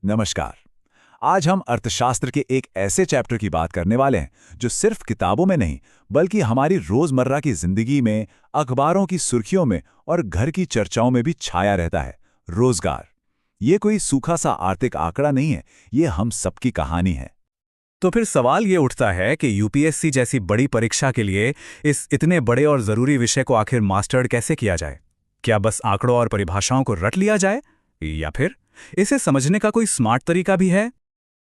नमस्कार। आज हम अर्थशास्त्र के एक ऐसे चैप्टर की बात करने वाले हैं जो सिर्फ किताबों में नहीं बल्कि हमारी रोजमर्रा की जिंदगी में, अखबारों की सुर्खियों में और घर की चर्चाओं में भी छाया रहता है। रोजगार। ये कोई सूखा सा आर्थिक आंकड़ा नहीं है, ये हम सबकी कहानी है। तो फिर सवाल ये उठता है कि यूपीएससी जैसी बड़ी परीक्षा के लिए इस इतने बड़े और ज़रूरी विषय को आखिर मास्टर्ड कैसे किया जाए? क्या बस आंकड़ों और परिभाषाओं को रट लिया जाए? या फिर इसे समझने का कोई स्मार्ट तरीका भी है?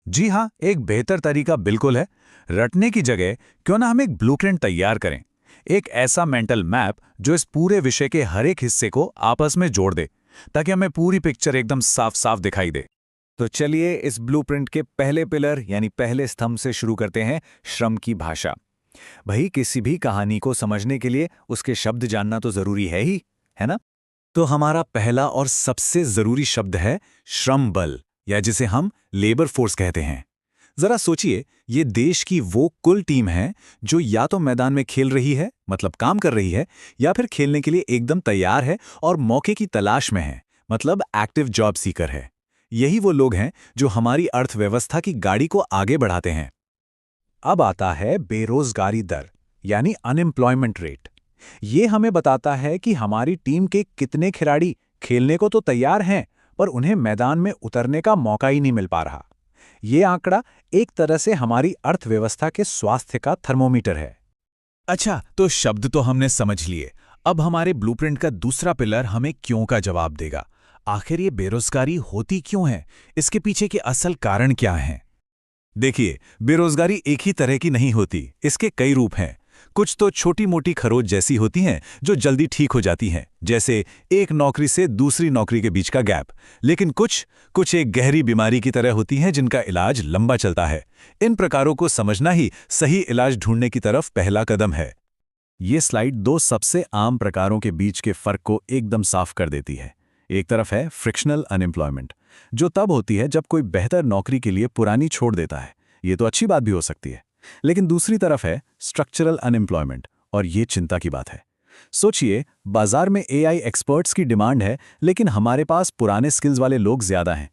जी हाँ, एक बेहतर तरीका बिल्कुल है। रटने की जगह क्यों ना हम एक ब्लूप्रिंट तैयार करें, एक ऐसा मेंटल मैप जो इस पूरे विषय के हर एक हिस्से को आपस में जोड़ दे, ताकि हमें पूरी पिक्चर एकदम साफ साफ दिखाई दे। तो चलिए इस ब्लूप्रिंट के पहले पिलर यानी पहले स्तंभ से शुरू करते हैं, श्रम की भाषा। भाई, किसी भी कहानी को समझने के लिए उसके शब्द जानना तो जरूरी है ही, है ना? तो हमारा पहला और सबसे जरूरी शब्द है श्रम बल, या जिसे हम लेबर फोर्स कहते हैं। जरा सोचिए, ये देश की वो कुल टीम है जो या तो मैदान में खेल रही है, मतलब काम कर रही है, या फिर खेलने के लिए एकदम तैयार है और मौके की तलाश में है, मतलब एक्टिव जॉब सीकर है। यही वो लोग हैं जो हमारी अर्थव्यवस्था की गाड़ी को आगे बढ़ाते हैं। अब आता है बेरोजगारी दर, यानी अनएम्प्लॉयमेंट रेट। ये हमें बताता है कि हमारी टीम के कितने खिलाड़ी खेलने को तो तैयार हैं, पर उन्हें मैदान में उतरने का मौका ही नहीं मिल पा रहा। ये आंकड़ा एक तरह से हमारी अर्थव्यवस्था के स्वास्थ्य का थर्मोमीटर है। अच्छा, तो शब्द तो हमने समझ लिए। अब हमारे ब्लूप्रिंट का दूसरा पिलर हमें क्यों का जवाब देगा। आखिर ये बेरोजगारी होती क्यों है? इसके पीछे के असल कारण क्या हैं? देखिए, बेरोजगारी एक ही तरह की नहीं होती, इसके कई रूप हैं। कुछ तो छोटी मोटी खरोच जैसी होती हैं जो जल्दी ठीक हो जाती हैं, जैसे एक नौकरी से दूसरी नौकरी के बीच का गैप। लेकिन कुछ एक गहरी बीमारी की तरह होती हैं जिनका इलाज लंबा चलता है। इन प्रकारों को समझना ही सही इलाज ढूंढने की तरफ पहला कदम है। ये स्लाइड दो सबसे आम प्रकारों के बीच के फर्क को एकदम साफ कर देती है। एक तरफ है फ्रिक्शनल अनएम्प्लॉयमेंट, जो तब होती है जब कोई बेहतर नौकरी के लिए पुरानी छोड़ देता है। ये तो अच्छी बात भी हो सकती है। लेकिन दूसरी तरफ है स्ट्रक्चरल अनएम्प्लॉयमेंट, और ये चिंता की बात है। सोचिए, बाजार में एआई एक्सपर्ट्स की डिमांड है, लेकिन हमारे पास पुराने स्किल्स वाले लोग ज्यादा हैं।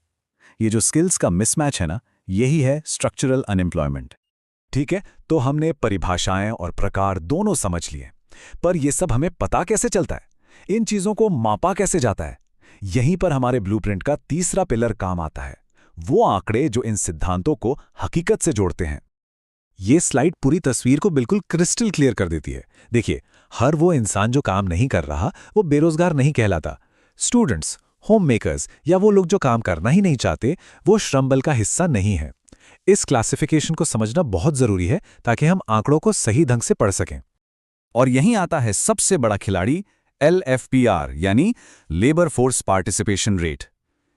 ये जो स्किल्स का मिसमैच है ना, यही है स्ट्रक्चरल अनएम्प्लॉयमेंट। ठीक है, तो हमने परिभाषाएं और प्रकार दोनों समझ लिए, पर यह सब हमें पता कैसे चलता है? इन चीजों को मापा कैसे जाता है? यहीं पर हमारे ब्लूप्रिंट का तीसरा पिलर काम आता है, वो आंकड़े जो इन सिद्धांतों को हकीकत से जोड़ते हैं। ये स्लाइड पूरी तस्वीर को बिल्कुल क्रिस्टल क्लियर कर देती है। देखिए, हर वो इंसान जो काम नहीं कर रहा, वो बेरोजगार नहीं कहलाता। स्टूडेंट्स, होम मेकर्स या वो लोग जो काम करना ही नहीं चाहते, वो श्रम बल का हिस्सा नहीं है। इस क्लासिफिकेशन को समझना बहुत जरूरी है ताकि हम आंकड़ों को सही ढंग से पढ़ सकें। और यहीं आता है सबसे बड़ा खिलाड़ी, LFPR यानी लेबर फोर्स पार्टिसिपेशन रेट।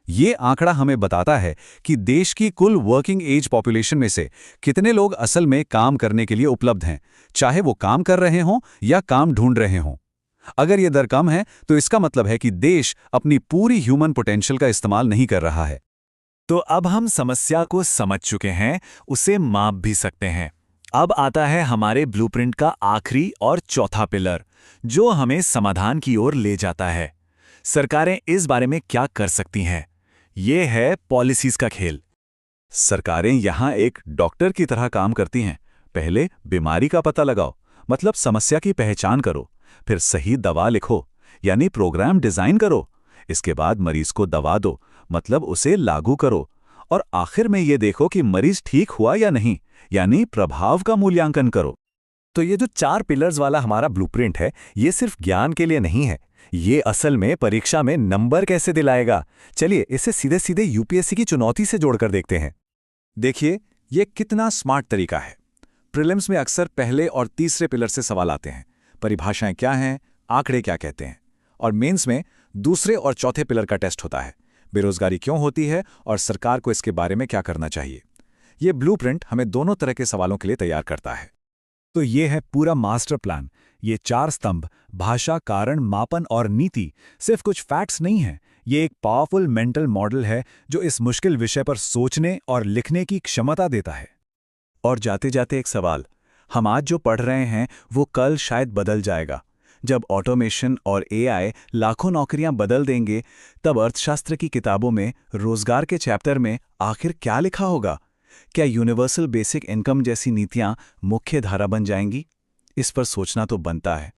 ये आंकड़ा हमें बताता है कि देश की कुल वर्किंग एज पॉपुलेशन में से कितने लोग असल में काम करने के लिए उपलब्ध हैं, चाहे वो काम कर रहे हों या काम ढूंढ रहे हों। अगर ये दर कम है तो इसका मतलब है कि देश अपनी पूरी ह्यूमन पोटेंशियल का इस्तेमाल नहीं कर रहा है। तो अब हम समस्या को समझ चुके हैं, उसे माप भी सकते हैं। अब आता है हमारे ब्लूप्रिंट का आखिरी और चौथा पिलर, जो हमें समाधान की ओर ले जाता है। सरकारें इस बारे में क्या कर सकती हैं? ये है पॉलिसीज का खेल। सरकारें यहां एक डॉक्टर की तरह काम करती हैं। पहले बीमारी का पता लगाओ, मतलब समस्या की पहचान करो, फिर सही दवा लिखो, यानी प्रोग्राम डिजाइन करो। इसके बाद मरीज को दवा दो, मतलब उसे लागू करो, और आखिर में ये देखो कि मरीज ठीक हुआ या नहीं, यानी प्रभाव का मूल्यांकन करो। तो ये जो 4 पिलर्स वाला हमारा ब्लूप्रिंट है, ये सिर्फ ज्ञान के लिए नहीं है, ये असल में परीक्षा में नंबर कैसे दिलाएगा। चलिए इसे सीधे सीधे यूपीएससी की चुनौती से जोड़कर देखते हैं। देखिए, ये कितना स्मार्ट तरीका है। प्रीलिम्स में अक्सर पहले और तीसरे पिलर से सवाल आते हैं, परिभाषाएं क्या हैं, आंकड़े क्या कहते हैं। और मेंस में दूसरे और चौथे पिलर का टेस्ट होता है, बेरोजगारी क्यों होती है और सरकार को इसके बारे में क्या करना चाहिए। ये ब्लूप्रिंट हमें दोनों तरह के सवालों के लिए तैयार करता है। तो ये है पूरा मास्टर प्लान। ये 4 स्तंभ, भाषा, कारण, मापन और नीति, सिर्फ कुछ फैक्ट्स नहीं हैं। ये एक पावरफुल मेंटल मॉडल है जो इस मुश्किल विषय पर सोचने और लिखने की क्षमता देता है। और जाते जाते एक सवाल, हम आज जो पढ़ रहे हैं वो कल शायद बदल जाएगा। जब ऑटोमेशन और एआई लाखों नौकरियां बदल देंगे, तब अर्थशास्त्र की किताबों में रोजगार के चैप्टर में आखिर क्या लिखा होगा? क्या यूनिवर्सल बेसिक इनकम जैसी नीतियां मुख्य धारा बन जाएंगी? इस पर सोचना तो बनता है।